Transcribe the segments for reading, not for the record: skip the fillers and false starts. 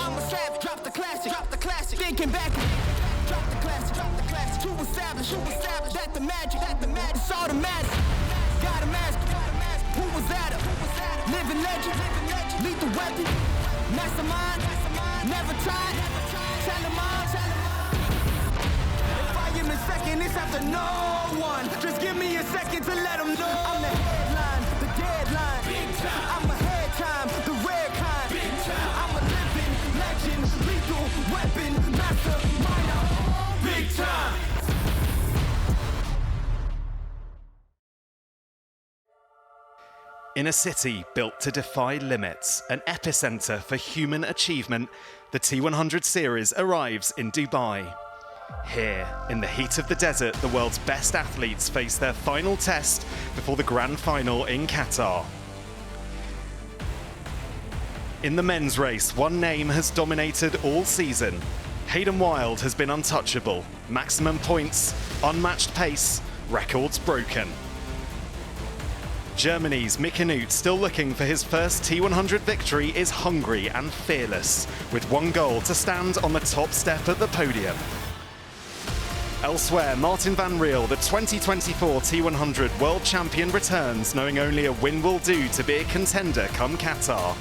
I'm a savage, drop the classic, thinking back, drop the classic, to establish, that the magic, it's automatic, got a mask, who was at it, living legend, lethal weapon, mastermind, never tried, tell him on, if I am in second, it's after no one, just give me a second to let them know, I'm the headline, the deadline, big time. I'm ahead time, the rare kind, big time. I'm a living legend, lethal weapon, mastermind, big time. In a city built to defy limits, an epicenter for human achievement, the T100 series arrives in Dubai. Here, in the heat of the desert, the world's best athletes face their final test before the grand final in Qatar. In the men's race, one name has dominated all season. Hayden Wilde has been untouchable. Maximum points, unmatched pace, records broken. Germany's Mick Knut, still looking for his first T100 victory, is hungry and fearless, with one goal to stand on the top step at the podium. Elsewhere, Martin van Riel, the 2024 T100 World Champion, returns, knowing only a win will do to be a contender come Qatar.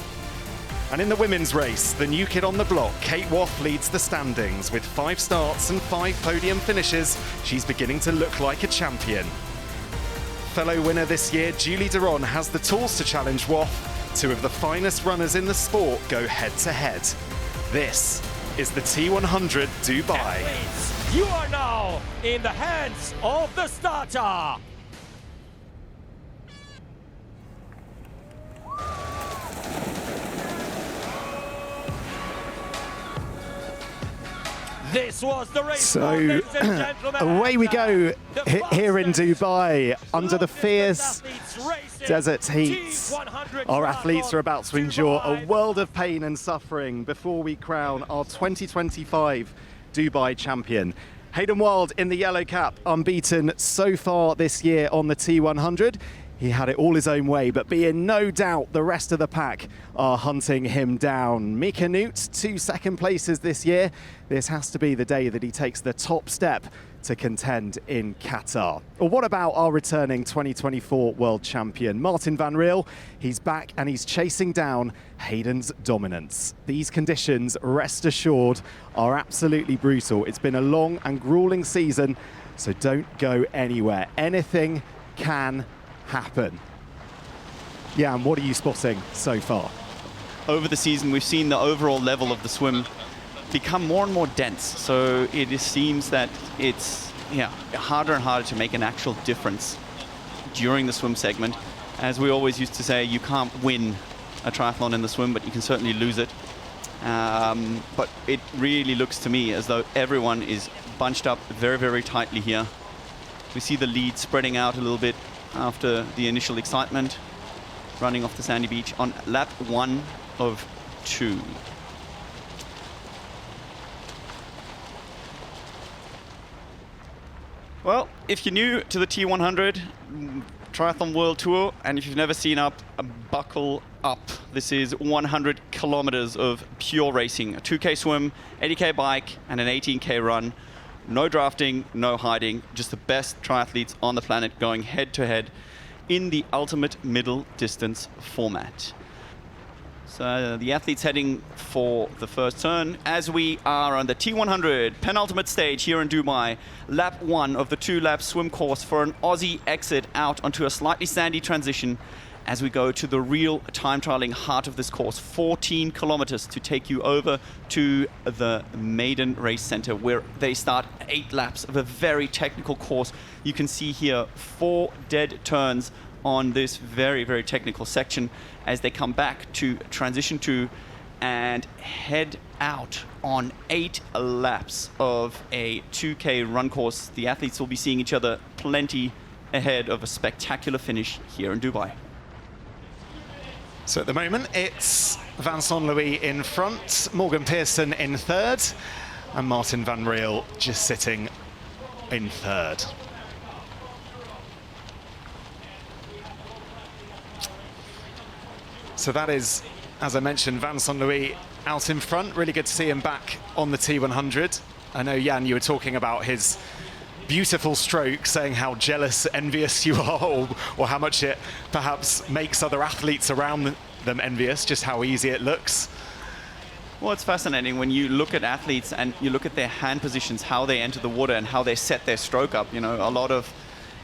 And in the women's race, the new kid on the block, Kate Woff, leads the standings. With 5 starts and 5 podium finishes, she's beginning to look like a champion. Fellow winner this year, Julie Duron, has the tools to challenge Woff. 2 of the finest runners in the sport go head-to-head. This is the T100 Dubai. You are now in the hands of the starter. This was the race. So away we go here in Dubai under the fierce desert heat. Our athletes are about to endure a world of pain and suffering before we crown our 2025 Dubai champion. Hayden Wilde in the yellow cap, unbeaten so far this year on the T100. He had it all his own way, but be in no doubt the rest of the pack are hunting him down. Mick Knut, 2 second places this year. This has to be the day that he takes the top step to contend in Qatar. Well, what about our returning 2024 world champion, Martin van Riel? He's back and he's chasing down Hayden's dominance. These conditions, rest assured, are absolutely brutal. It's been a long and grueling season, so don't go anywhere. Anything can happen. Yeah, and what are you spotting so far? Over the season, we've seen the overall level of the swim become more and more dense. So it seems that it's harder and harder to make an actual difference during the swim segment. As we always used to say, you can't win a triathlon in the swim, but you can certainly lose it. But it really looks to me as though everyone is bunched up very, very tightly here. We see the lead spreading out a little bit after the initial excitement, running off the sandy beach on lap 1 of 2. Well, if you're new to the T100 Triathlon World Tour, and if you've never seen up, buckle up. This is 100 kilometers of pure racing, a 2K swim, 80K bike, and an 18K run. No drafting, no hiding, just the best triathletes on the planet going head-to-head in the ultimate middle distance format. So the athletes heading for the first turn as we are on the T100 penultimate stage here in Dubai. Lap 1 of the 2-lap swim course for an Aussie exit out onto a slightly sandy transition as we go to the real time trialing heart of this course, 14 kilometers to take you over to the maiden race center where they start 8 laps of a very technical course. You can see here 4 dead turns on this very, very technical section as they come back to transition 2 and head out on 8 laps of a 2K run course. The athletes will be seeing each other plenty ahead of a spectacular finish here in Dubai. So at the moment, it's Vincent Louis in front, Morgan Pearson in third, and Martin van Riel just sitting in third. So that is, as I mentioned, Vincent Louis out in front. Really good to see him back on the T100. I know, Jan, you were talking about his beautiful stroke, saying how jealous, envious you are, or how much it perhaps makes other athletes around them envious, just how easy it looks. Well, it's fascinating when you look at athletes and you look at their hand positions, how they enter the water and how they set their stroke up. You know, a lot of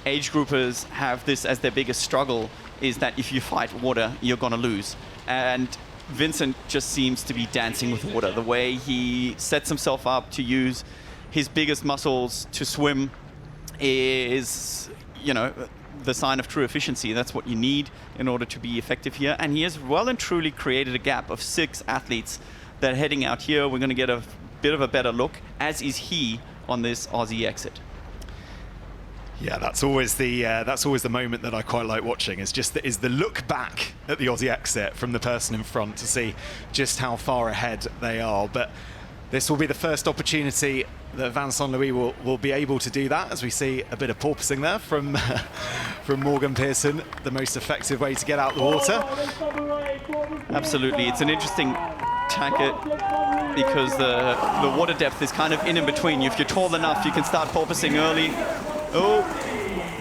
age groupers have this as their biggest struggle, is that if you fight water, you're going to lose. And Vincent just seems to be dancing with water. The way he sets himself up to use his biggest muscles to swim is, you know, the sign of true efficiency. That's what you need in order to be effective here. And he has well and truly created a gap of 6 athletes that are heading out here. We're going to get a bit of a better look, as is he on this Aussie exit. Yeah, that's always the moment that I quite like watching. Is the look back at the Aussie exit from the person in front to see just how far ahead they are. But this will be the first opportunity that Vincent Louis will be able to do that, as we see a bit of porpoising there from Morgan Pearson, the most effective way to get out the water. Absolutely, it's an interesting tacket because the water depth is kind of in between. If you're tall enough, you can start porpoising early. Oh,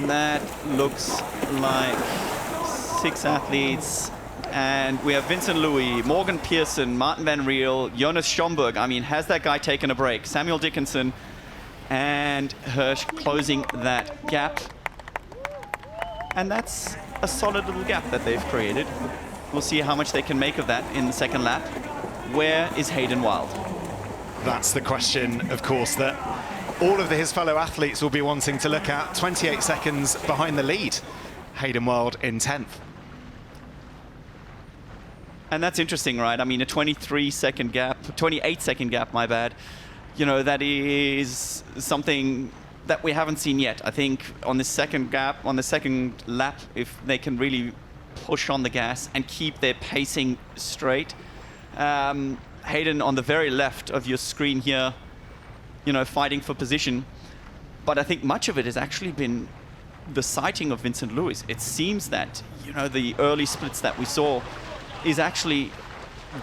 that looks like 6 athletes. And we have Vincent Louis, Morgan Pearson, Martin Van Riel, Jonas Schomburg. I mean, has that guy taken a break? Samuel Dickinson and Hirsch closing that gap. And that's a solid little gap that they've created. We'll see how much they can make of that in the second lap. Where is Hayden Wild? That's the question, of course, that all of his fellow athletes will be wanting to look at. 28 seconds behind the lead. Hayden Wild in 10th. And that's interesting, right? I mean, a 28-second gap, my bad. You know, that is something that we haven't seen yet. I think on the second gap, on the second lap, if they can really push on the gas and keep their pacing straight. Hayden on the very left of your screen here, you know, fighting for position. But I think much of it has actually been the sighting of Vincent Louis. It seems that, you know, the early splits that we saw is actually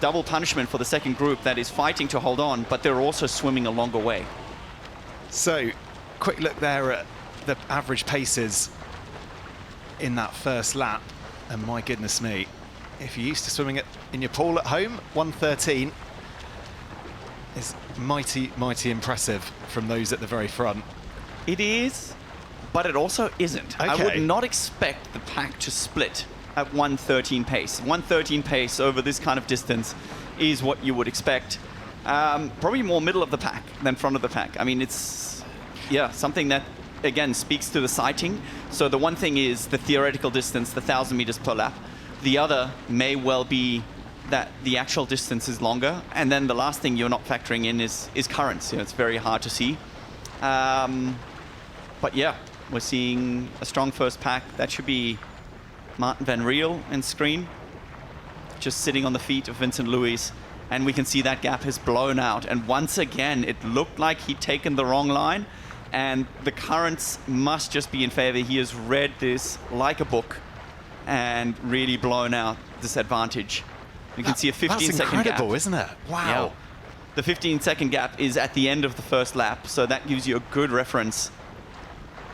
double punishment for the second group that is fighting to hold on, but they're also swimming a longer way. So, quick look there at the average paces in that first lap. And my goodness me, if you're used to swimming it in your pool at home, 1:13 is mighty, mighty impressive from those at the very front. It is, but it also isn't. Okay. I would not expect the pack to split at 1:13 pace. 1:13 pace over this kind of distance is what you would expect. Probably more middle of the pack than front of the pack. I mean, it's, yeah, something that, again, speaks to the sighting. So the one thing is the theoretical distance, the 1,000 meters per lap. The other may well be that the actual distance is longer. And then the last thing you're not factoring in is currents. You know, it's very hard to see. But yeah, we're seeing a strong first pack. That should be Martin Van Riel in screen, just sitting on the feet of Vincent Louis. And we can see that gap has blown out. And once again, it looked like he'd taken the wrong line. And the currents must just be in favor. He has read this like a book and really blown out this advantage. You can see a 15-second gap. That's incredible, isn't it? Wow. Yeah. The 15-second gap is at the end of the first lap, so that gives you a good reference.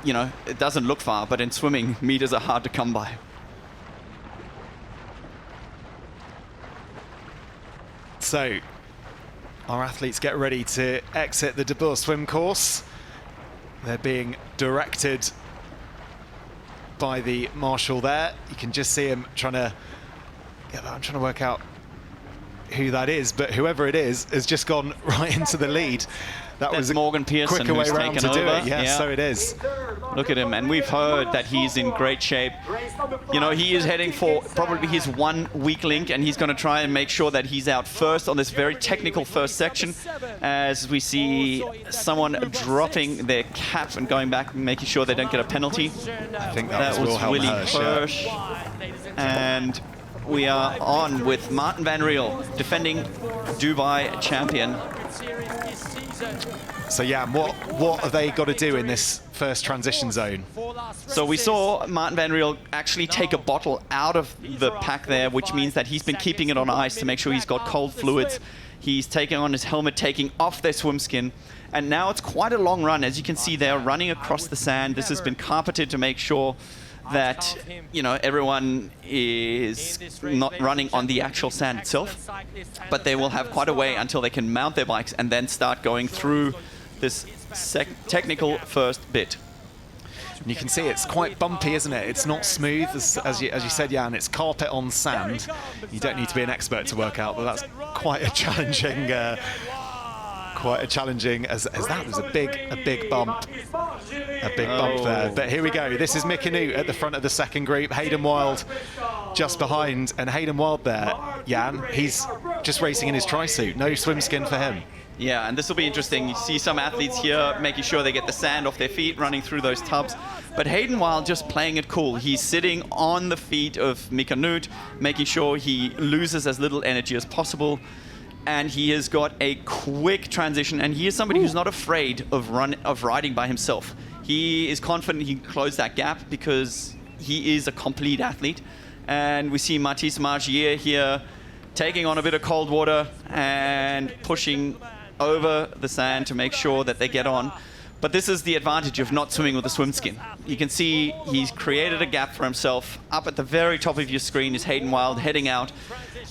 You know, it doesn't look far, but in swimming, meters are hard to come by. So, our athletes get ready to exit the De Boer swim course. They're being directed by the marshal there. You can just see him trying to work out who that is, but whoever it is has just gone right into the lead. That was Morgan Pearson, quicker way who's around taken to do over. it. Yeah, so it is. Look at him, and we've heard that he's in great shape. You know, he is heading for probably his 1 weak link, and he's going to try and make sure that he's out first on this very technical first section, as we see someone dropping their cap and going back and making sure they don't get a penalty. I think that was Willy Hirsch. And we are on with Martin Van Riel, defending Dubai champion. So yeah, what have they got to do in this first transition zone? So we saw Martin Van Riel actually take a bottle out of the pack there, which means that he's been keeping it on ice to make sure he's got cold fluids. He's taking on his helmet, taking off their swim skin. And now it's quite a long run. As you can see, they're running across the sand. This has been carpeted to make sure that, you know, everyone is not running on the actual sand itself. But they will have quite a way until they can mount their bikes and then start going through this technical first bit. And you can see it's quite bumpy, isn't it? It's not smooth, as you said, Jan. It's carpet on sand. You don't need to be an expert to work out, but that's quite a challenging, as that was a big bump. A big bump there. But here we go. This is Mikanu at the front of the second group. Hayden Wild just behind. And Hayden Wild there, Jan, he's just racing in his tri-suit. No swim skin for him. Yeah, and this will be interesting. You see some athletes here making sure they get the sand off their feet, running through those tubs. But Hayden Wild just playing it cool. He's sitting on the feet of Mikanu, making sure he loses as little energy as possible. And he has got a quick transition, and he is somebody who's not afraid of riding by himself. He is confident he can close that gap because he is a complete athlete. And we see Mathis Margier here taking on a bit of cold water and pushing over the sand to make sure that they get on. But this is the advantage of not swimming with a swim skin. You can see he's created a gap for himself. Up at the very top of your screen is Hayden Wild heading out.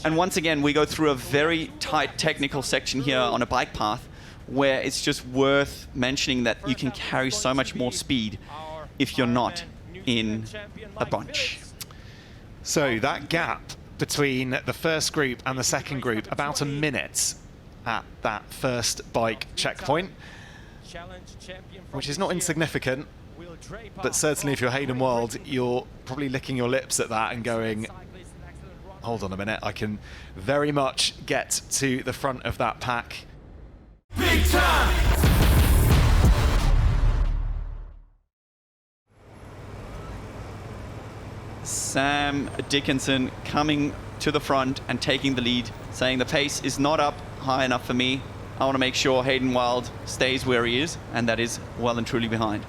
And once again, we go through a very tight technical section here on a bike path where it's just worth mentioning that you can carry so much more speed if you're not in a bunch. So that gap between the first group and the second group, about a minute at that first bike checkpoint, which is not insignificant, but certainly if you're Hayden Wild, you're probably licking your lips at that and going, hold on a minute, I can very much get to the front of that pack. Big time! Sam Dickinson coming to the front and taking the lead, saying the pace is not up high enough for me. I want to make sure Hayden Wild stays where he is, and that is well and truly behind.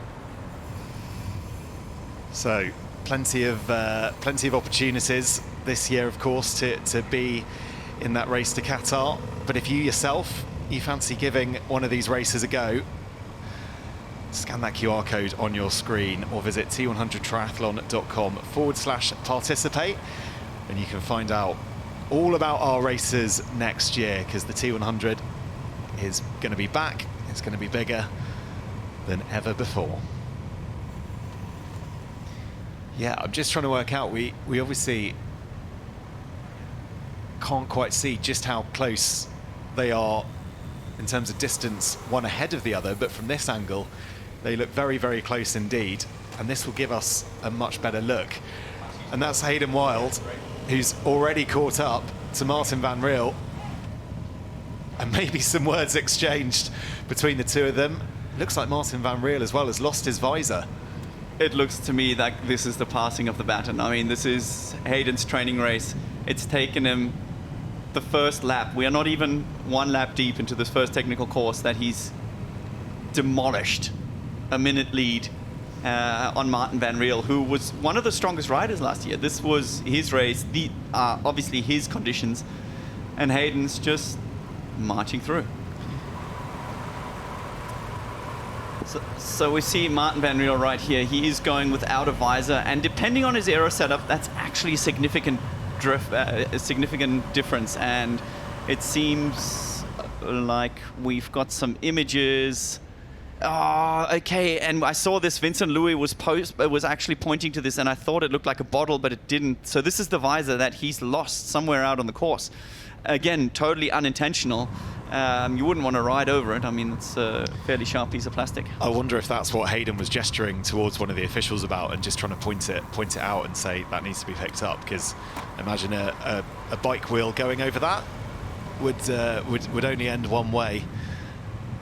So plenty of opportunities this year, of course, to be in that race to Qatar. But if you fancy giving one of these races a go, scan that QR code on your screen or visit t100triathlon.com/participate, and you can find out all about our races next year, because the T100 is going to be back. It's going to be bigger than ever before. Yeah, I'm just trying to work out, we obviously can't quite see just how close they are in terms of distance, one ahead of the other, but from this angle they look very, very close indeed, and this will give us a much better look. And that's Hayden Wild, who's already caught up to Martin van Riel, and maybe some words exchanged between the two of them. Looks like Martin van Riel as well has lost his visor. It looks to me like this is the passing of the baton. I mean, this is Hayden's training race. It's taken him the first lap. We are not even one lap deep into this first technical course that he's demolished a minute lead on Martin van Riel, who was one of the strongest riders last year. This was his race, obviously his conditions, and Hayden's just marching through. So we see Martin van Riel right here. He is going without a visor, and depending on his aero setup, that's actually a significant difference. And it seems like we've got some images. Oh, okay. And I saw this. Vincent Louis was actually pointing to this, and I thought it looked like a bottle, but it didn't. So this is the visor that he's lost somewhere out on the course. Again, totally unintentional. You wouldn't want to ride over it. I mean, it's a fairly sharp piece of plastic. I wonder if that's what Hayden was gesturing towards one of the officials about, and just trying to point it out and say that needs to be picked up, because imagine a bike wheel going over that would only end one way.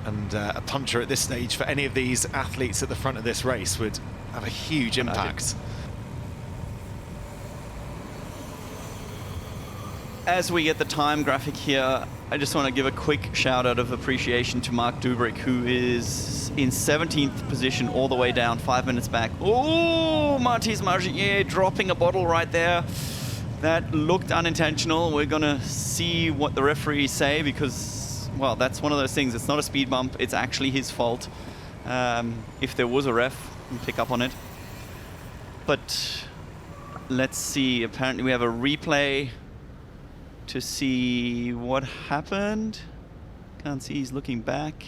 And a puncture at this stage for any of these athletes at the front of this race would have a huge impact. As we get the time graphic here, I just want to give a quick shout out of appreciation to Mark Dubrick, who is in 17th position all the way down, 5 minutes back. Oh, Mathis Margier dropping a bottle right there. That looked unintentional. We're going to see what the referees say, because well, that's one of those things. It's not a speed bump. It's actually his fault. If there was a ref, we'll pick up on it. But let's see. Apparently we have a replay to see what happened. Can't see. He's looking back.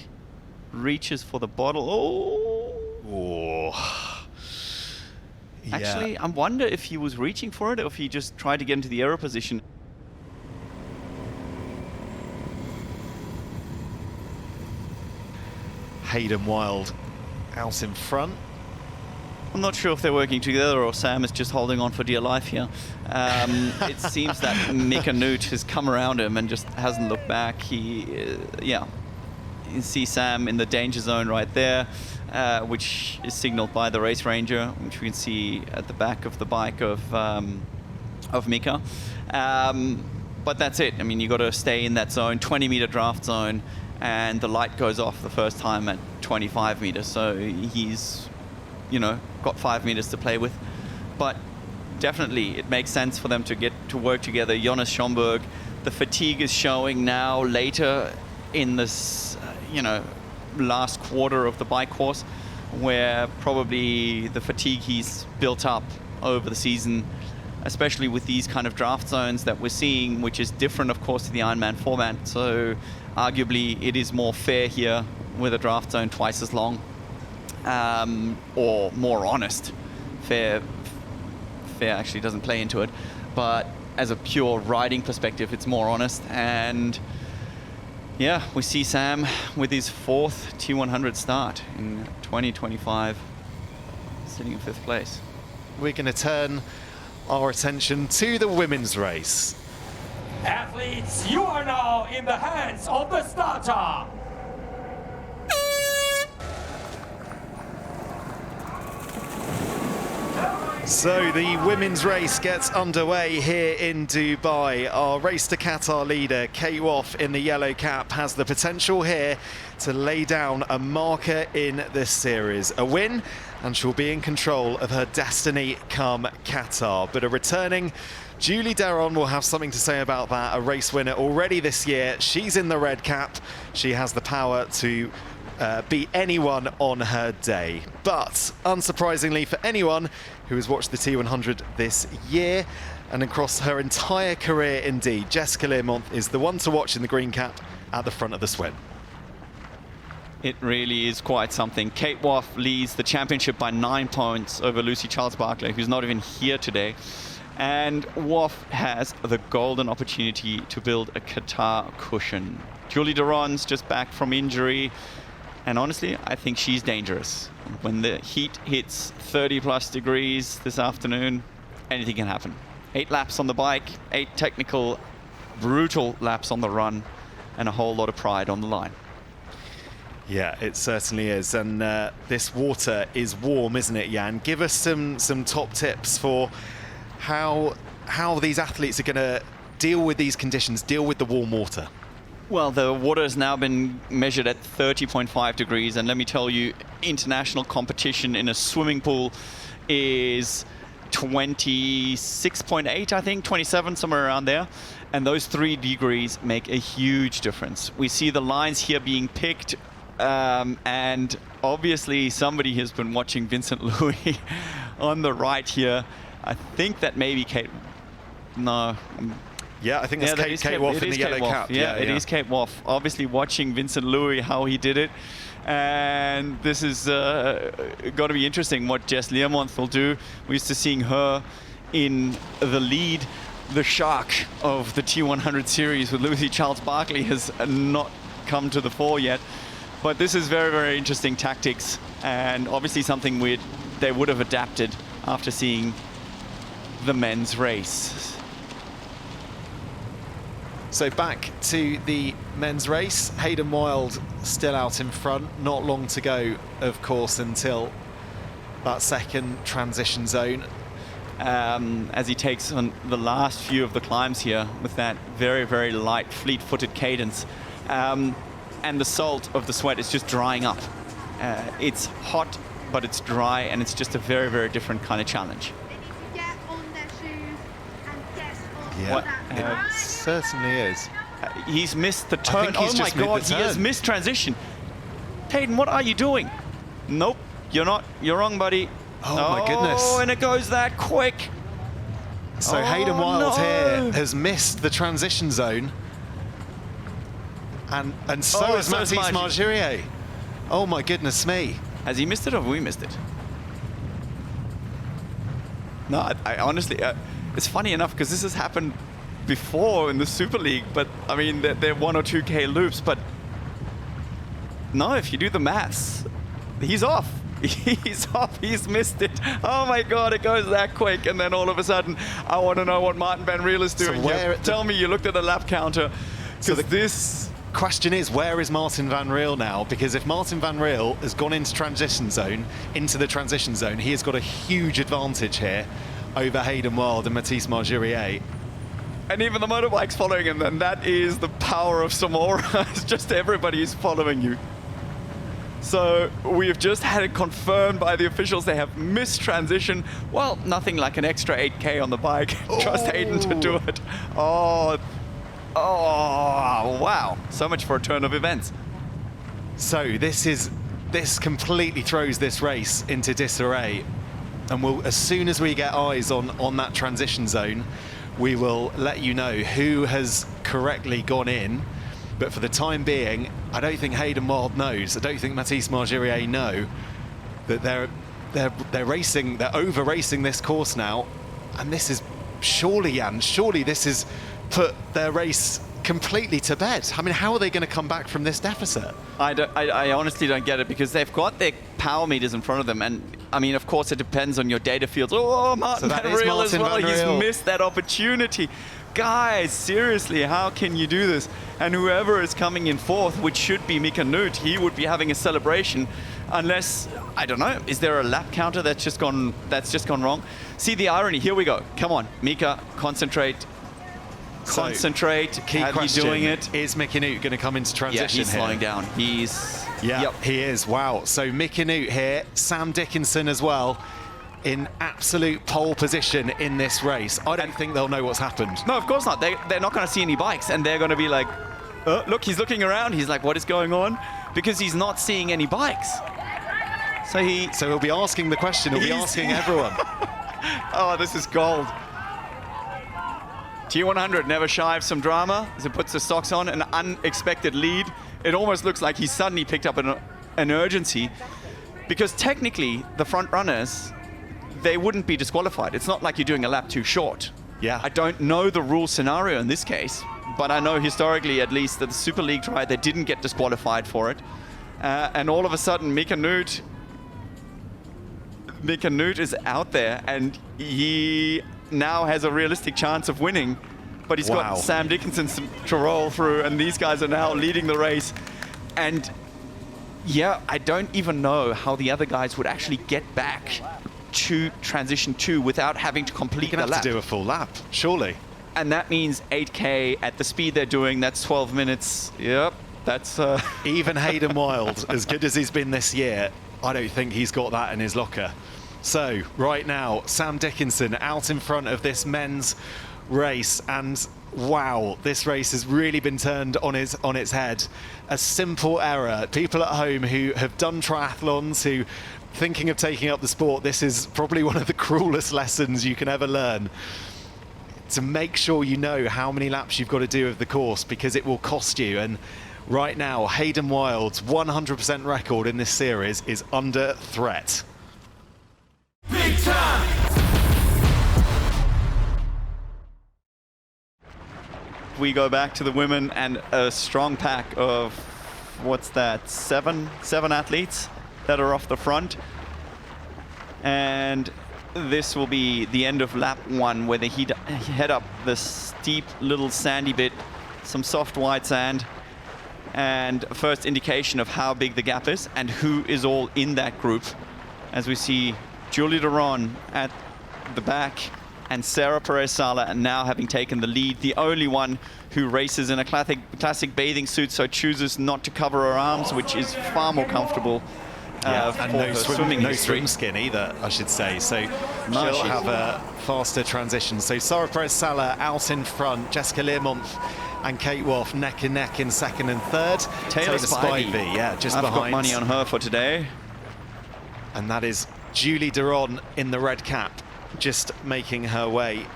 Reaches for the bottle. Oh. Yeah. Actually, I wonder if he was reaching for it or if he just tried to get into the error position. Hayden Wilde out in front. I'm not sure if they're working together or Sam is just holding on for dear life here. It seems that Mika Newt has come around him and just hasn't looked back. Yeah. You see Sam in the danger zone right there, which is signaled by the race ranger, which we can see at the back of the bike of Mika. But that's it. I mean, you got to stay in that zone, 20-meter draft zone, and the light goes off the first time at 25 meters. So he's, you know, got 5 meters to play with. But definitely, it makes sense for them to get to work together. Jonas Schomburg, the fatigue is showing now later in this, last quarter of the bike course, where probably the fatigue he's built up over the season, especially with these kind of draft zones that we're seeing, which is different, of course, to the Ironman format. So arguably, it is more fair here with a draft zone twice as long, or more honest. Fair actually doesn't play into it, but as a pure riding perspective, it's more honest. And yeah, we see Sam with his 4th T100 start in 2025, sitting in 5th place. We're going to turn our attention to the women's race. Athletes, you are now in the hands of the starter. So the women's race gets underway here in Dubai. Our Race to Qatar leader, Kate Woff, in the yellow cap, has the potential here to lay down a marker in this series. A win, and she'll be in control of her destiny come Qatar. But a returning Julie Deron will have something to say about that. A race winner already this year. She's in the red cap. She has the power to beat anyone on her day. But unsurprisingly for anyone who has watched the T100 this year and across her entire career indeed, Jessica Learmonth is the one to watch in the green cap at the front of the swim. It really is quite something. Kate Woff leads the championship by 9 points over Lucy Charles-Barclay, who's not even here today. And Woff has the golden opportunity to build a Qatar cushion. Julie Deron's just back from injury. And honestly, I think she's dangerous. When the heat hits 30+ degrees this afternoon, anything can happen. 8 laps on the bike, 8 technical, brutal laps on the run, and a whole lot of pride on the line. Yeah, it certainly is. And this water is warm, isn't it, Jan? Give us some top tips for how these athletes are going to deal with these conditions, deal with the warm water. Well, the water has now been measured at 30.5 degrees, and let me tell you, international competition in a swimming pool is 26.8, I think, 27, somewhere around there. And those 3 degrees make a huge difference. We see the lines here being picked, and obviously somebody has been watching Vincent Louis on the right here. I think that maybe Kate... No... Yeah, I think that's Kate Woff in the yellow cap. Yeah, it is Kate Woff. Obviously watching Vincent Louis, how he did it. And this is got to be interesting what Jess Learmonth will do. We're used to seeing her in the lead. The shark of the T100 series with Lucy Charles-Barclay has not come to the fore yet. But this is very, very interesting tactics. And obviously something they would have adapted after seeing the men's race. So back to the men's race. Hayden Wilde still out in front. Not long to go, of course, until that second transition zone. As he takes on the last few of the climbs here with that very, very light, fleet-footed cadence. And the salt of the sweat is just drying up. It's hot, but it's dry, and it's just a very, very different kind of challenge. Yeah, it certainly is. He's missed the turn. think he's Oh my just missed God, the he has turn. missed transition. Hayden, what are you doing? Nope, you're not. You're wrong, buddy. Oh my goodness. Oh, and it goes that quick. So Oh, Hayden Wild no. here has missed the transition zone. And so Oh, has so is Mathis Margie. Margirier. Oh my goodness me. Has he missed it or have we missed it? No, I honestly, it's funny enough because this has happened before in the Super League, but I mean, they're 1 or 2K loops, but no, if you do the maths, he's off. He's off, he's missed it. Oh my God, it goes that quick. And then all of a sudden, I want to know what Martin Van Riel is doing here. Tell me you looked at the lap counter. So this question is, where is Martin Van Riel now? Because if Martin Van Riel has gone into the transition zone, he has got a huge advantage here over Hayden Wild and Mathis Margirier. And even the motorbike's following him, and that is the power of Samora. It's just everybody is following you. So we have just had it confirmed by the officials. They have missed transition. Well, nothing like an extra 8K on the bike. Trust Hayden to do it. Oh, wow. So much for a turn of events. So this completely throws this race into disarray. And as soon as we get eyes on that transition zone, we will let you know who has correctly gone in. But for the time being, I don't think Hayden Wild knows. I don't think Mathis Margirier know that they're racing. They're over racing this course now, and this is surely this has put their race completely to bed. I mean, how are they going to come back from this deficit? I honestly don't get it because they've got their power meters in front of them, and I mean, of course, it depends on your data fields. Oh, Martin Van Riel as well. He's missed that opportunity. Guys, seriously, how can you do this? And whoever is coming in fourth, which should be Mika Nut, he would be having a celebration, unless, I don't know, is there a lap counter that's just gone wrong? See the irony. Here we go. Come on, Mika, concentrate. Concentrate. Key How question, are you doing it? is Mika Nut going to come into transition Yeah, he's here? slowing down. He is. Wow. So Mika Nut here, Sam Dickinson as well, in absolute pole position in this race. I don't think they'll know what's happened. No, of course not. They're not going to see any bikes, and they're going to be like, look, he's looking around. He's like, what is going on? Because he's not seeing any bikes. So he'll be asking the question. He'll be asking everyone. Oh, this is gold. T100 never shy of some drama as it puts the socks on, an unexpected lead. It almost looks like he suddenly picked up an urgency, because technically the front runners, they wouldn't be disqualified. It's not like you're doing a lap too short. Yeah. I don't know the rule scenario in this case, but I know historically, at least, that the Super League tried, they didn't get disqualified for it. And all of a sudden, Mika Nut is out there, and he now has a realistic chance of winning. But he's got Sam Dickinson to roll through, and these guys are now leading the race. And yeah, I don't even know how the other guys would actually get back to transition 2 without having to complete the lap. You're going to have to do a full lap, surely. And that means 8K at the speed they're doing. That's 12 minutes. Yep, that's... Even Hayden Wild, as good as he's been this year, I don't think he's got that in his locker. So, right now, Sam Dickinson out in front of this men's race, and wow, this race has really been turned on its head. A simple error. People at home who have done triathlons, who thinking of taking up the sport, this is probably one of the cruelest lessons you can ever learn. To make sure you know how many laps you've got to do of the course, because it will cost you. And right now, Hayden Wild's 100% record in this series is under threat. Big time! We go back to the women, and a strong pack of, what's that, seven athletes that are off the front. And this will be the end of lap 1, where they head up the steep little sandy bit, some soft white sand, and first indication of how big the gap is and who is all in that group. As we see Julie Duron at the back, and Sarah Perez-Sala now having taken the lead, the only one who races in a classic bathing suit, so chooses not to cover her arms, which is far more comfortable. and for no, her swimming, swimming no history. swim skin either, I should say. So No, she'll she's- have a faster transition. So Sarah Perez-Sala out in front, Jessica Learmonth and Kate Woff neck and neck in second and third. Taylor Spivey, yeah, just I've behind. got money on her for today. And that is Julie Duron in the red cap, just making her way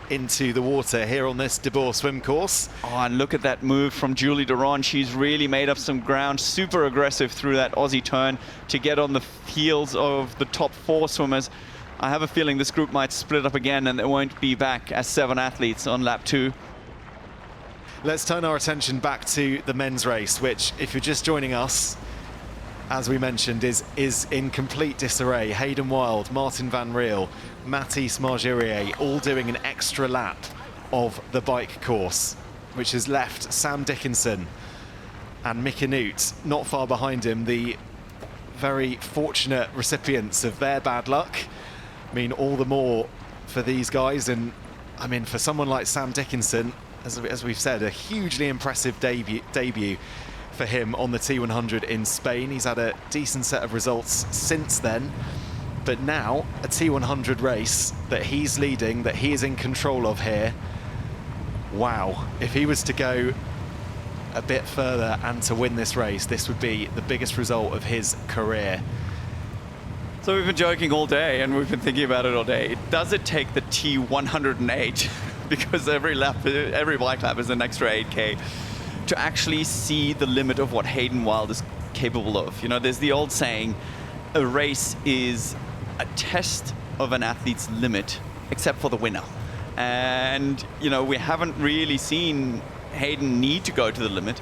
into the water here on this De Boer swim course. Oh, and look at that move from Julie Duron. She's really made up some ground, super aggressive through that Aussie turn to get on the heels of the top 4 swimmers. I have a feeling this group might split up again and they won't be back as 7 athletes on lap 2. Let's turn our attention back to the men's race, which, if you're just joining us, as we mentioned, is in complete disarray. Hayden Wilde, Martin Van Riel, Mathis Margerier all doing an extra lap of the bike course, which has left Sam Dickinson and Mika Newt not far behind him, the very fortunate recipients of their bad luck. I mean, all the more for these guys. And I mean, for someone like Sam Dickinson, as we've said, a hugely impressive debut for him on the T100 in Spain. He's had a decent set of results since then, but now a T100 race that he's leading, that he is in control of here. Wow, if he was to go a bit further and to win this race, this would be the biggest result of his career. So we've been joking all day and we've been thinking about it all day. Does it take the T108, because every bike lap is an extra 8K, to actually see the limit of what Hayden Wilde is capable of? You know, there's the old saying, a race is a test of an athlete's limit, except for the winner. And, you know, we haven't really seen Hayden need to go to the limit.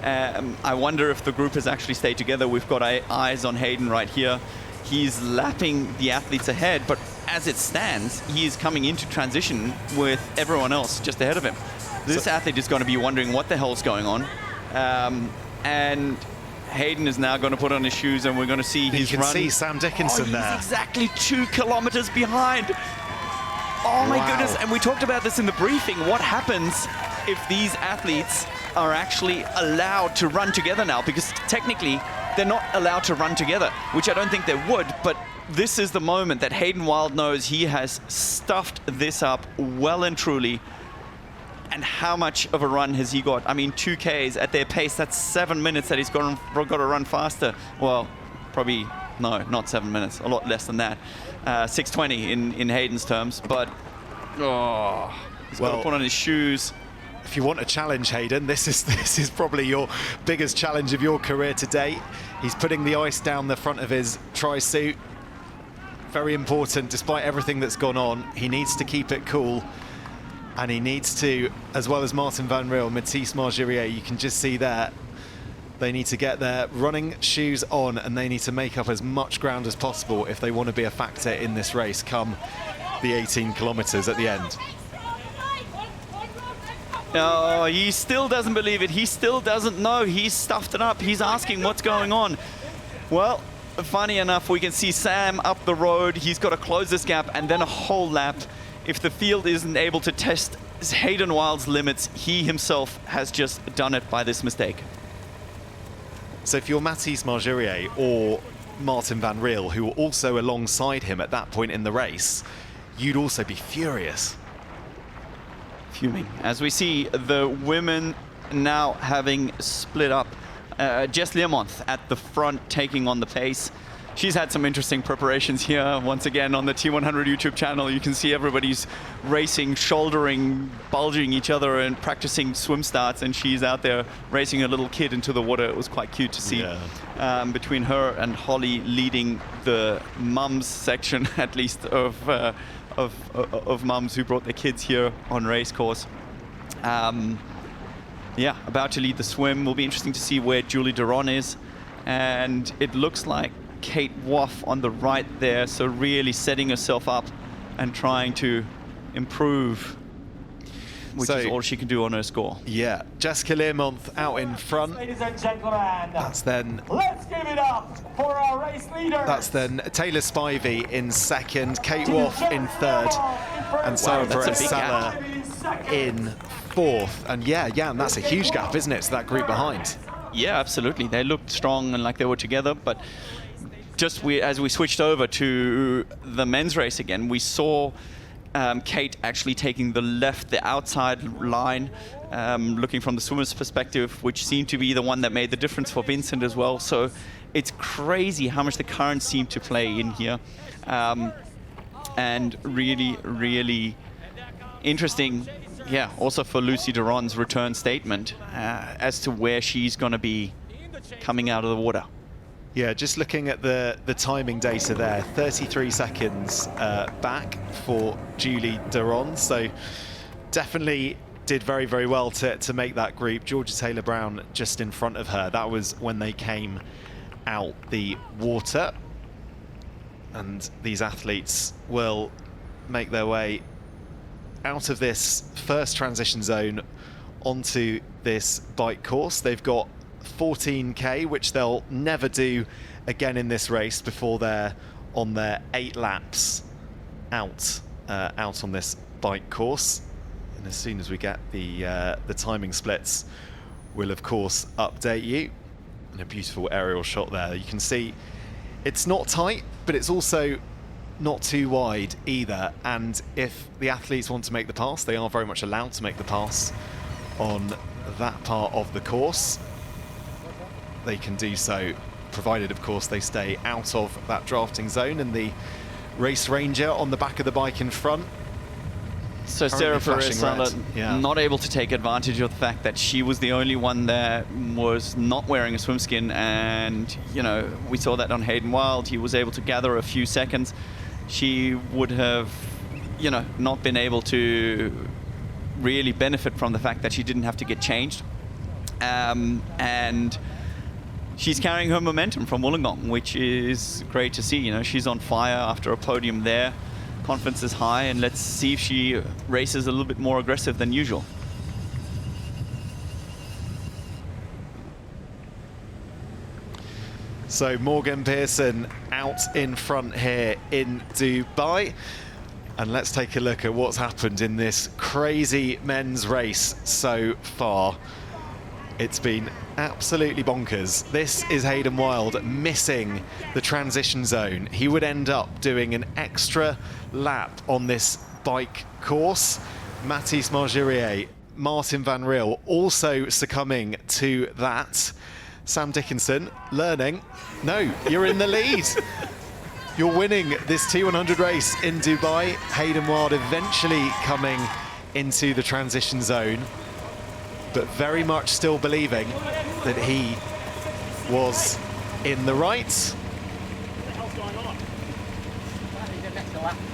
I wonder if the group has actually stayed together. We've got eyes on Hayden right here. He's lapping the athletes ahead, but as it stands, he is coming into transition with everyone else just ahead of him. This athlete is going to be wondering what the hell's going on. And Hayden is now going to put on his shoes and we're going to see his run. You can see Sam Dickinson there. He's exactly 2 kilometers behind. Oh my goodness. And we talked about this in the briefing. What happens if these athletes are actually allowed to run together now? Because technically they're not allowed to run together, which I don't think they would, but this is the moment that Hayden Wilde knows he has stuffed this up well and truly. And how much of a run has he got? I mean, 2Ks at their pace, that's 7 minutes that he's got to run faster. Well, probably, no, not 7 minutes, a lot less than that. 6:20 in Hayden's terms, but he's got to put on his shoes. If you want a challenge, Hayden, this is probably your biggest challenge of your career to date. He's putting the ice down the front of his tri-suit. Very important, despite everything that's gone on. He needs to keep it cool. And he needs to, as well as Martin Van Riel, Mathis Margerier, you can just see there, they need to get their running shoes on and they need to make up as much ground as possible if they want to be a factor in this race come the 18 kilometers at the end. No, he still doesn't believe it. He still doesn't know. He's stuffed it up. He's asking what's going on. Well, funny enough, we can see Sam up the road. He's got to close this gap and then a whole lap. If the field isn't able to test Hayden Wilde's limits, he himself has just done it by this mistake. So if you're Mathis Margerier or Martin Van Riel, who were also alongside him at that point in the race, you'd also be furious. Fuming. As we see the women now having split up. Jess Learmonth at the front taking on the pace. She's had some interesting preparations here. Once again, on the T100 YouTube channel, you can see everybody's racing, shouldering, bulging each other and practicing swim starts, and she's out there racing a little kid into the water. It was quite cute to see. Between her and Holly leading the mums section, at least, of mums who brought their kids here on race course. Yeah, about to lead the swim. Will be interesting to see where Julie Duron is. And it looks like Kate Woff on the right there, so really setting herself up and trying to improve, which is all she can do on her score. Yeah, Jessica Learmonth out in front. Ladies and gentlemen, that's then. Let's give it up for our race leader. That's then Taylor Spivey in second, Kate Woff in third, and Sarah Perez-Sala in fourth. And yeah, Jan, that's a huge gap, isn't it, to that group behind? Yeah, absolutely. They looked strong and like they were together, but just as we switched over to the men's race again, we saw Kate actually taking the outside line, looking from the swimmer's perspective, which seemed to be the one that made the difference for Vincent as well. So it's crazy how much the current seemed to play in here. And really, really interesting, yeah, also for Lucy Duron's return statement as to where she's going to be coming out of the water. Yeah, just looking at the timing data there, 33 seconds back for Julie Duron. So definitely did very, very well to make that group. Georgia Taylor-Brown just in front of her. That was when they came out the water. And these athletes will make their way out of this first transition zone onto this bike course. They've got 14K, which they'll never do again in this race before they're on their 8 laps out on this bike course. And as soon as we get the timing splits, we'll of course update you. And a beautiful aerial shot there. You can see it's not tight, but it's also not too wide either. And if the athletes want to make the pass, they are very much allowed to make the pass on that part of the course. They can do so, provided of course they stay out of that drafting zone, and the race ranger on the back of the bike in front. So Sarah Perez not able to take advantage of the fact that she was the only one that was not wearing a swim skin, and you know, we saw that on Hayden Wild. He was able to gather a few seconds. She would have, you know, not been able to really benefit from the fact that she didn't have to get changed. And she's carrying her momentum from Wollongong, which is great to see. You know, she's on fire after a podium there. Confidence is high, and let's see if she races a little bit more aggressive than usual. So Morgan Pearson out in front here in Dubai. And let's take a look at what's happened in this crazy men's race so far. It's been absolutely bonkers. This is Hayden Wild missing the transition zone. He would end up doing an extra lap on this bike course. Mathis Margerier, Martin Van Riel also succumbing to that. Sam Dickinson learning, no, you're in the lead. You're winning this T100 race in Dubai. Hayden Wild eventually coming into the transition zone, but very much still believing that he was in the right. What the hell's going on?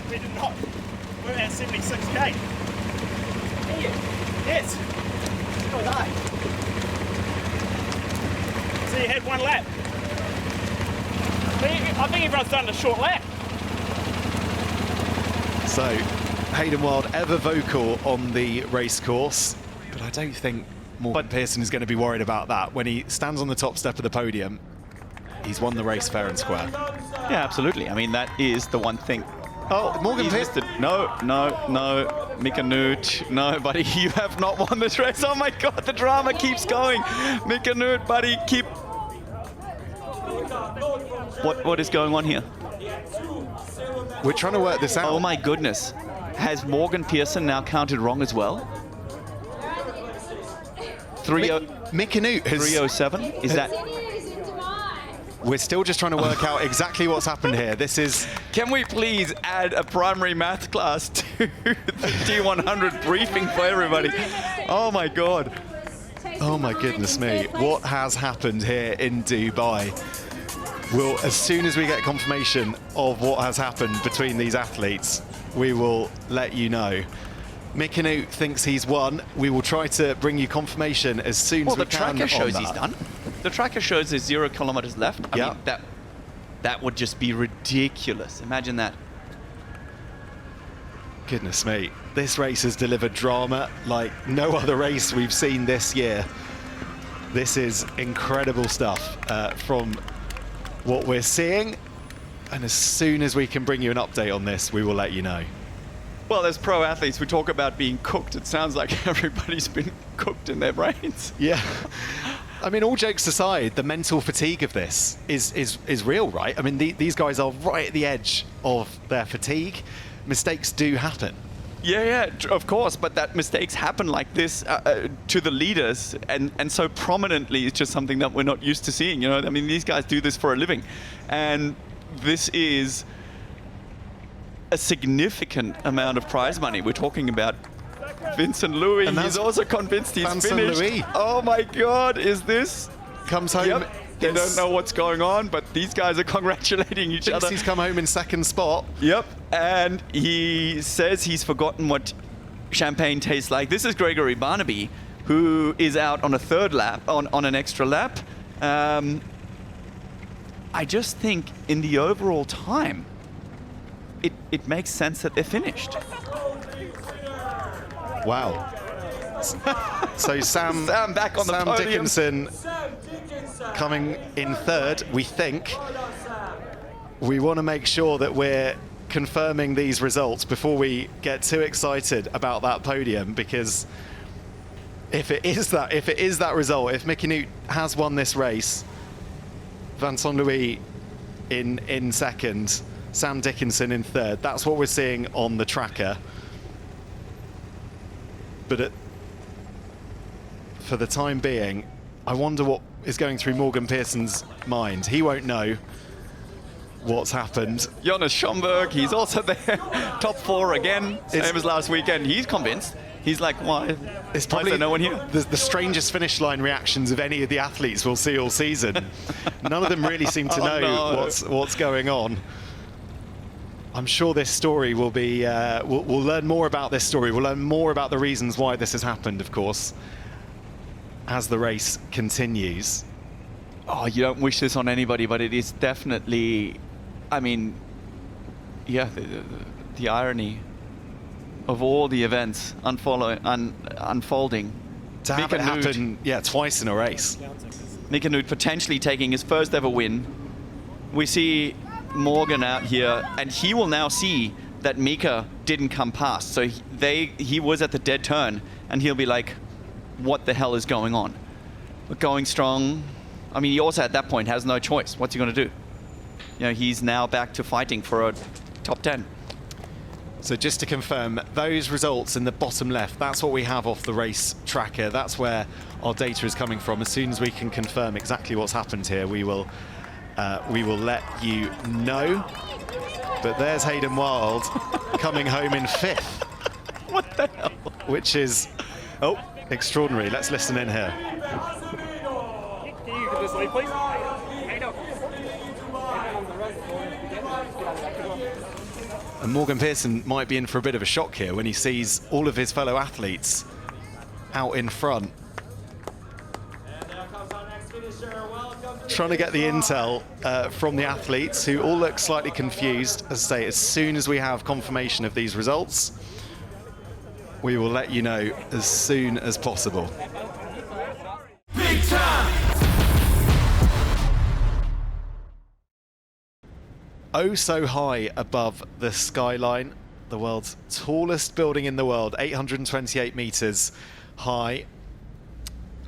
We did not. We're at 76K. Yes. So was I. So you had one lap. I think everyone's done a short lap. So Hayden Wild ever vocal on the race course, but I don't think Morgan Pearson is going to be worried about that. When he stands on the top step of the podium, he's won the race fair and square. Yeah, absolutely. I mean, that is the one thing. Oh, Morgan Pearson. No. Mika Newt, no, buddy, you have not won this race. Oh my God, the drama keeps going. Mika Newt, buddy, keep... What is going on here? We're trying to work this out. Oh my goodness. Has Morgan Pearson now counted wrong as well? Mika Newt has... 307? Is that... We're still just trying to work out exactly what's happened here. This is... Can we please add a primary math class to the T100 briefing for everybody? Oh my God. Oh my goodness me. What has happened here in Dubai? Well, as soon as we get confirmation of what has happened between these athletes, we will let you know. Mika Newt thinks he's won. We will try to bring you confirmation as soon as we can. Well, the tracker shows he's done. The tracker shows there's 0 kilometers left. I mean, that would just be ridiculous. Imagine that. Goodness me. This race has delivered drama like no other race we've seen this year. This is incredible stuff from what we're seeing. And as soon as we can bring you an update on this, we will let you know. Well, as pro athletes, we talk about being cooked. It sounds like everybody's been cooked in their brains. Yeah. I mean, all jokes aside, the mental fatigue of this is real, right? I mean, these guys are right at the edge of their fatigue. Mistakes do happen. Yeah, of course, but that mistakes happen like this to the leaders and so prominently is just something that we're not used to seeing, you know? I mean, these guys do this for a living. And this is a significant amount of prize money. We're talking about Vincent Louis. He's also convinced he's Vincent finished. Louis. Oh my God, is this? Comes home. Yep. They don't know what's going on, but these guys are congratulating each other. He's come home in second spot. Yep, and he says he's forgotten what champagne tastes like. This is Gregory Barnaby, who is out on a third lap, on an extra lap. I just think in the overall time, it makes sense that they're finished. Wow. So Sam back on the podium. Dickinson coming in third, we think. We want to make sure that we're confirming these results before we get too excited about that podium, because if it is that result, if Mickey Newt has won this race, Vincent Louis in second, Sam Dickinson in third, that's what we're seeing on the tracker. But for the time being, I wonder what is going through Morgan Pearson's mind. He won't know what's happened. Jonas Schomburg, he's also there, top 4 again, same as last weekend. He's convinced. He's like, why? It's Why is there no one here? The strangest finish line reactions of any of the athletes we'll see all season. None of them really seem to know what's going on. I'm sure this story will be, we'll learn more about this story. We'll learn more about the reasons why this has happened, of course, as the race continues. Oh, you don't wish this on anybody, but it is definitely, I mean, yeah, the irony of all the events unfolding. To have it happen, twice in a race. Mika Nut potentially taking his first ever win. We see Morgan out here, and he will now see that Mika didn't come past. So he was at the dead turn, and he'll be like, what the hell is going on? We're going strong. I mean, he also at that point has no choice. What's he going to do? You know, he's now back to fighting for a top 10. So just to confirm, those results in the bottom left, that's what we have off the race tracker. That's where our data is coming from. As soon as we can confirm exactly what's happened here, we will let you know. But there's Hayden Wild coming home in 5th. What the hell? Which is, extraordinary. Let's listen in here. Can you get this lead, please? And Morgan Pearson might be in for a bit of a shock here when he sees all of his fellow athletes out in front. Trying to get the intel from the athletes, who all look slightly confused. As I say, as soon as we have confirmation of these results, we will let you know as soon as possible. Big time! Oh so high above the skyline, the world's tallest building in the world, 828 meters high,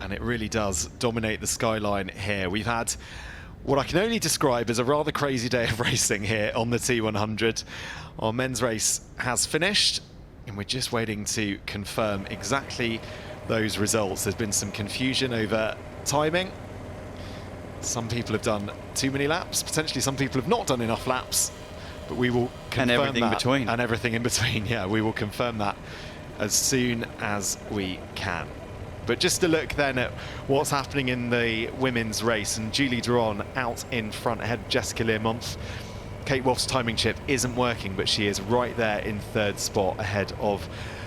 and it really does dominate the skyline here. We've had what I can only describe as a rather crazy day of racing here on the T100. Our men's race has finished, and we're just waiting to confirm exactly those results. There's been some confusion over timing. Some people have done too many laps. Potentially some people have not done enough laps. But we will confirm that. And everything in between. And everything in between, yeah. We will confirm that as soon as we can. But just to look then at what's happening in the women's race, and Julie Duron out in front ahead of Jessica Learmonth. Kate Wolf's timing chip isn't working, but she is right there in 3rd spot ahead of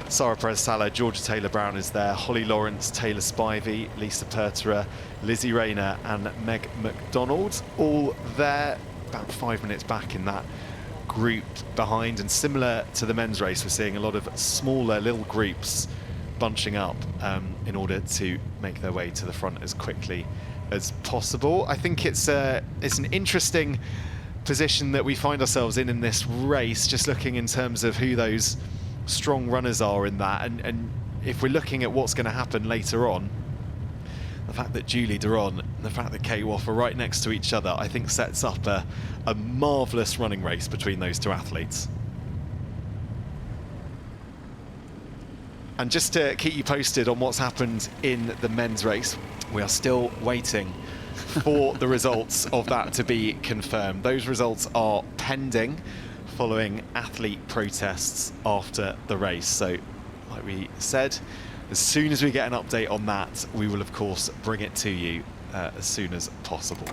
Sarah Perez-Sala. Georgia Taylor-Brown is there, Holly Lawrence, Taylor Spivey, Lisa Pertera, Lizzie Rayner and Meg McDonald, all there, about 5 minutes back in that group behind. And similar to the men's race, we're seeing a lot of smaller little groups bunching up in order to make their way to the front as quickly as possible. I think it's an interesting position that we find ourselves in this race, just looking in terms of who those strong runners are in that, and if we're looking at what's going to happen later on, the fact that Julie Duron and the fact that Kate Woff are right next to each other, I think sets up a marvellous running race between those two athletes. And just to keep you posted on what's happened in the men's race, we are still waiting for the results of that to be confirmed. Those results are pending following athlete protests after the race. So, like we said, as soon as we get an update on that, we will of course bring it to you as soon as possible.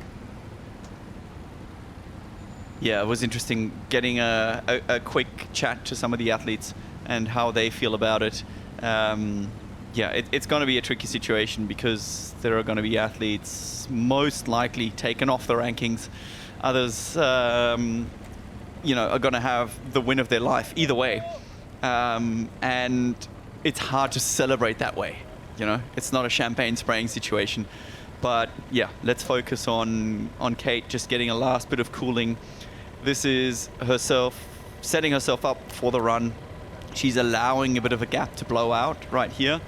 Yeah, it was interesting getting a quick chat to some of the athletes and how they feel about it. Yeah, it's going to be a tricky situation because there are going to be athletes most likely taken off the rankings. Others, you know, are going to have the win of their life either way. And it's hard to celebrate that way. You know, it's not a champagne spraying situation. But yeah, let's focus on Kate just getting a last bit of cooling. This is herself setting herself up for the run. She's allowing a bit of a gap to blow out right here,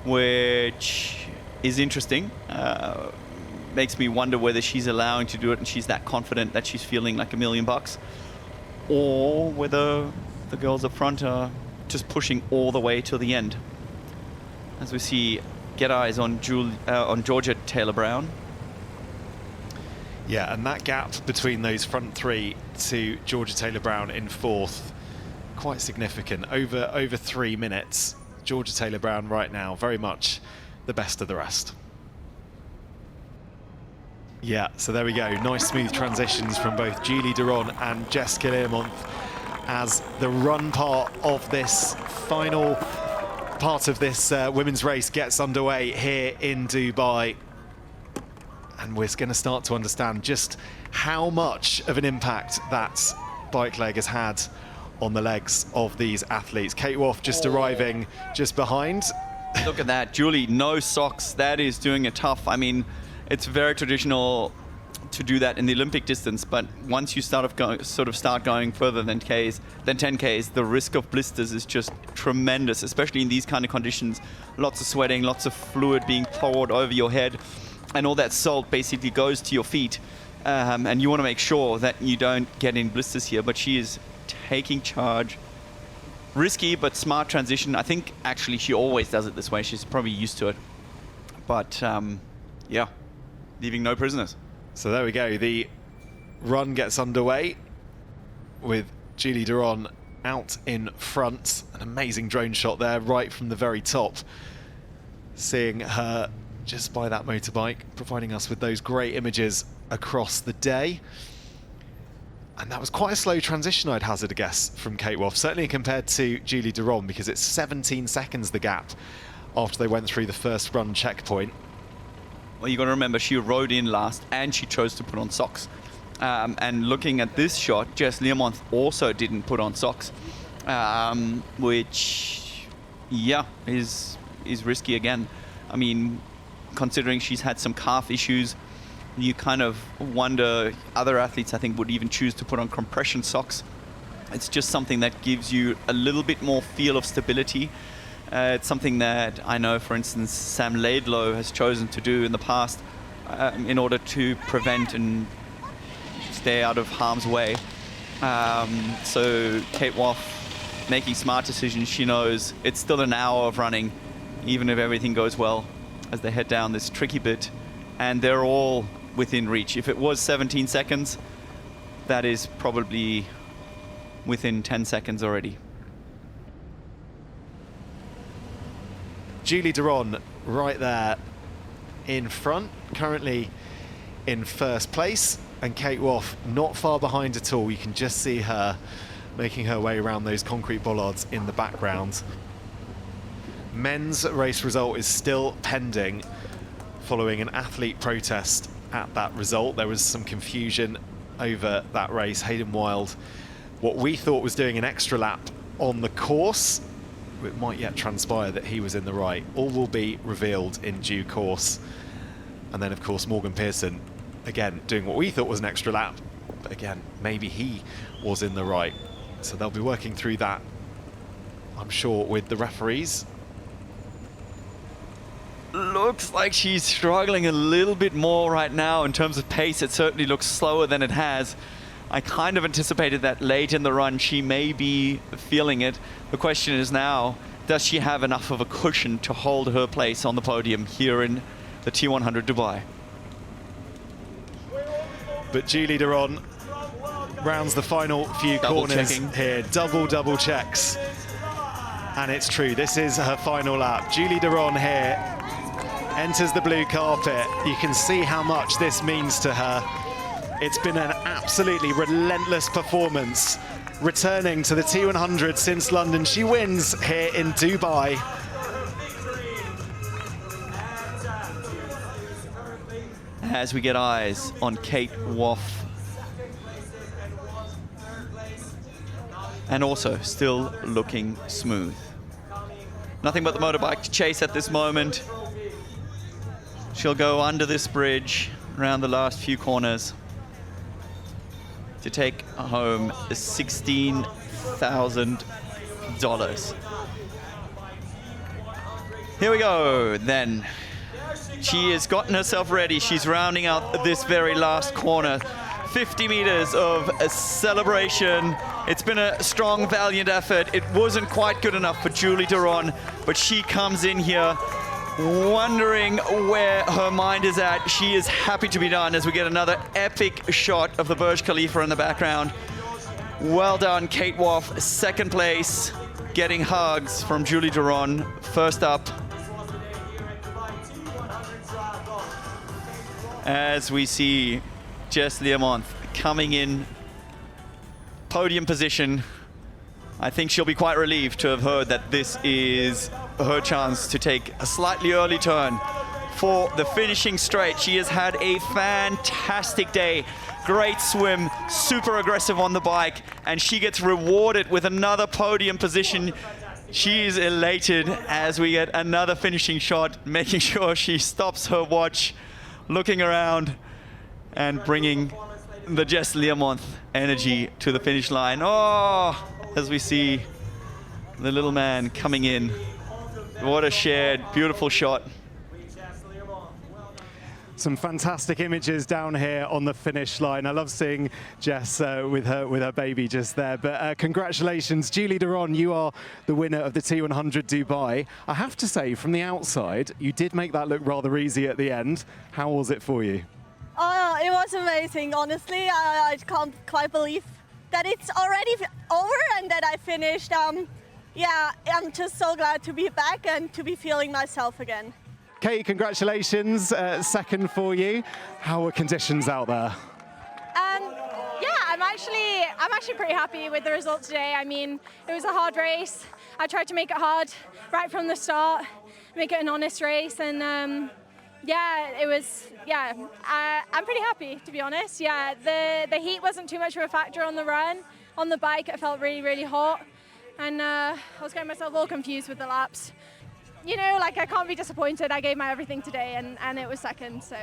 which is interesting. Makes me wonder whether she's allowing to do it and she's that confident that she's feeling like $1 million, or whether the girls up front are just pushing all the way to the end. As we see, get eyes on Georgia Taylor-Brown. Yeah, and that gap between those front three to Georgia Taylor-Brown in fourth, quite significant. Over 3 minutes. Georgia Taylor-Brown right now very much the best of the rest. Yeah, so there we go. Nice smooth transitions from both Julie Duron and Jessica Learmonth as the run part of this final part of this women's race gets underway here in Dubai. And we're going to start to understand just how much of an impact that bike leg has had on the legs of these athletes. Kate Woff just arriving just behind. Look at that, Julie, no socks. That is doing it tough. I mean, it's very traditional to do that in the Olympic distance, but once you start going further than 10Ks, the risk of blisters is just tremendous, especially in these kind of conditions. Lots of sweating, lots of fluid being poured over your head, and all that salt basically goes to your feet. And you want to make sure that you don't get in blisters here, but she is taking charge. Risky, but smart transition. I think actually she always does it this way. She's probably used to it. But yeah, leaving no prisoners. So there we go. The run gets underway with Julie Duron out in front. An amazing drone shot there right from the very top. Seeing her just by that motorbike, providing us with those great images across the day. And that was quite a slow transition, I'd hazard a guess, from Kate Woff, certainly compared to Julie Duron, because it's 17 seconds the gap after they went through the first run checkpoint. Well, you got to remember, she rode in last and she chose to put on socks. And looking at this shot, Jess Learmonth also didn't put on socks, which, yeah, is risky again. I mean, considering she's had some calf issues, you kind of wonder, other athletes I think would even choose to put on compression socks. It's just something that gives you a little bit more feel of stability. It's something that I know, for instance, Sam Laidlow has chosen to do in the past in order to prevent and stay out of harm's way. So Kate Woff making smart decisions. She knows it's still an hour of running, even if everything goes well, as they head down this tricky bit. And they're all within reach. If it was 17 seconds, that is probably within 10 seconds already. Julie Duron right there in front, currently in first place, and Kate Woff not far behind at all. You can just see her making her way around those concrete bollards in the background. Men's race result is still pending following an athlete protest at that result. There was some confusion over that race. Hayden Wild, what we thought was doing an extra lap on the course, it might yet transpire that he was in the right. All will be revealed in due course. And then, of course, Morgan Pearson, again, doing what we thought was an extra lap. But again, maybe he was in the right. So they'll be working through that, I'm sure, with the referees. looks like she's struggling a little bit more right now in terms of pace. It certainly looks slower than it has. I kind of anticipated that late in the run she may be feeling it. The question is now, does she have enough of a cushion to hold her place on the podium here in the T100 Dubai? But Julie Duron rounds the final few corners here. Double checks. And it's true, this is her final lap. Julie Duron here enters the blue carpet. You can see how much this means to her. It's been an absolutely relentless performance, returning to the T100 since London. She wins here in Dubai. As we get eyes on Kate Woff. And also still looking smooth. Nothing but the motorbike to chase at this moment. She'll go under this bridge around the last few corners to take home $16,000. Here we go then. She has gotten herself ready. She's rounding out this very last corner. 50 meters of a celebration. It's been a strong, valiant effort. It wasn't quite good enough for Julie Duron, but she comes in here wondering where her mind is at. She is happy to be done as we get another epic shot of the Burj Khalifa in the background. Well done, Kate Woff, second place, getting hugs from Julie Duron. First up, as we see Jess Learmonth coming in podium position. I think she'll be quite relieved to have heard that this is her chance to take a slightly early turn for the finishing straight. She has had a fantastic day. Great swim, super aggressive on the bike, and she gets rewarded with another podium position. She is elated as we get another finishing shot, making sure she stops her watch, looking around and bringing the Jess Learmonth energy to the finish line. Oh, as we see the little man coming in. What a shared, beautiful shot. Some fantastic images down here on the finish line. I love seeing Jess with her baby just there. But congratulations, Julie Duron, you are the winner of the T100 Dubai. I have to say, from the outside, you did make that look rather easy at the end. How was it for you? Oh, it was amazing, honestly. I can't quite believe that it's already over and that I finished. Yeah, I'm just so glad to be back and to be feeling myself again. Kate, congratulations, second for you. How are conditions out there? Yeah, I'm actually pretty happy with the result today. I mean, it was a hard race. I tried to make it hard right from the start, make it an honest race, and yeah, it was, yeah, I'm pretty happy, to be honest. Yeah, the heat wasn't too much of a factor on the run. On the bike, it felt really, really hot, and I was getting myself all confused with the laps. You know, like, I can't be disappointed. I gave my everything today, and it was second, so.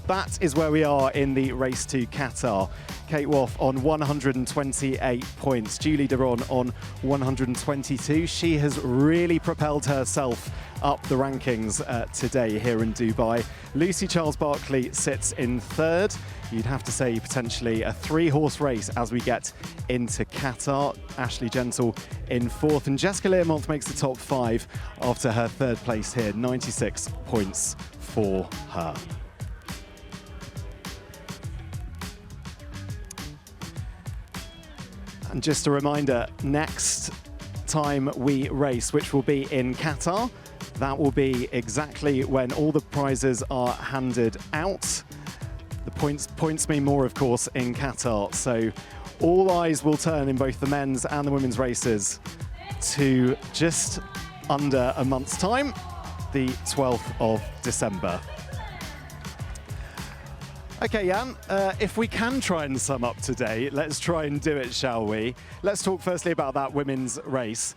That is where we are in the race to Qatar. Kate Woff on 128 points, Julie Duron on 122. She has really propelled herself up the rankings today here in Dubai. Lucy Charles-Barclay sits in third. You'd have to say potentially a three-horse race as we get into Qatar. Ashley Gentle in fourth, and Jessica Learmonth makes the top five after her third place here, 96 points for her. And just a reminder, next time we race, which will be in Qatar, that will be exactly when all the prizes are handed out. The points mean more, of course, in Qatar. So all eyes will turn in both the men's and the women's races to just under a month's time, the 12th of December. Okay, Jan, if we can try and sum up today, let's try and do it, shall we? Let's talk firstly about that women's race.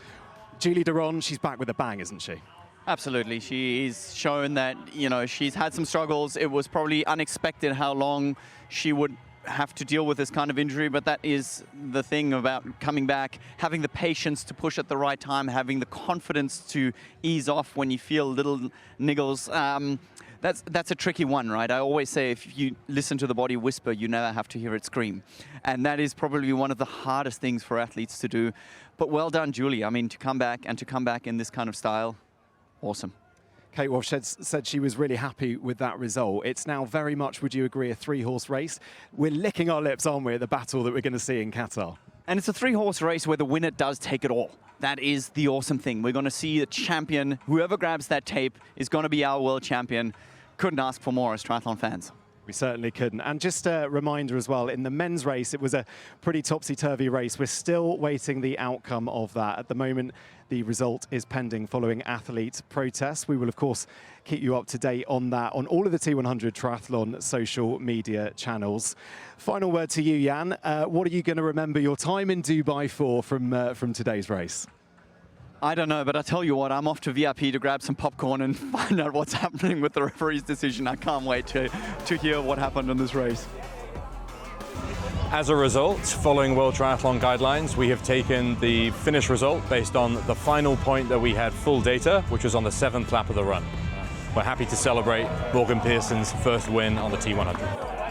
Julie Duron, she's back with a bang, isn't she? Absolutely. She's shown that, you know, she's had some struggles. It was probably unexpected how long she would have to deal with this kind of injury, but that is the thing about coming back, having the patience to push at the right time, having the confidence to ease off when you feel little niggles. That's a tricky one, right? I always say if you listen to the body whisper, you never have to hear it scream. And that is probably one of the hardest things for athletes to do. But well done, Julie. I mean, to come back in this kind of style, awesome. Kate Walsh said she was really happy with that result. It's now very much, would you agree, a 3-horse race? We're licking our lips, aren't we, at the battle that we're going to see in Qatar? And it's a 3-horse race where the winner does take it all. That is the awesome thing. We're going to see the champion. Whoever grabs that tape is going to be our world champion. Couldn't ask for more as triathlon fans. We certainly couldn't. And just a reminder as well, in the men's race, it was a pretty topsy-turvy race. We're still waiting the outcome of that. At the moment, the result is pending following athlete protests. We will, of course, keep you up to date on that on all of the T100 Triathlon social media channels. Final word to you, Jan. What are you going to remember your time in Dubai for from today's race? I don't know, but I tell you what, I'm off to VIP to grab some popcorn and find out what's happening with the referee's decision. I can't wait to hear what happened in this race. As a result, following World Triathlon guidelines, we have taken the finish result based on the final point that we had full data, which was on the 7th lap of the run. We're happy to celebrate Morgan Pearson's first win on the T100.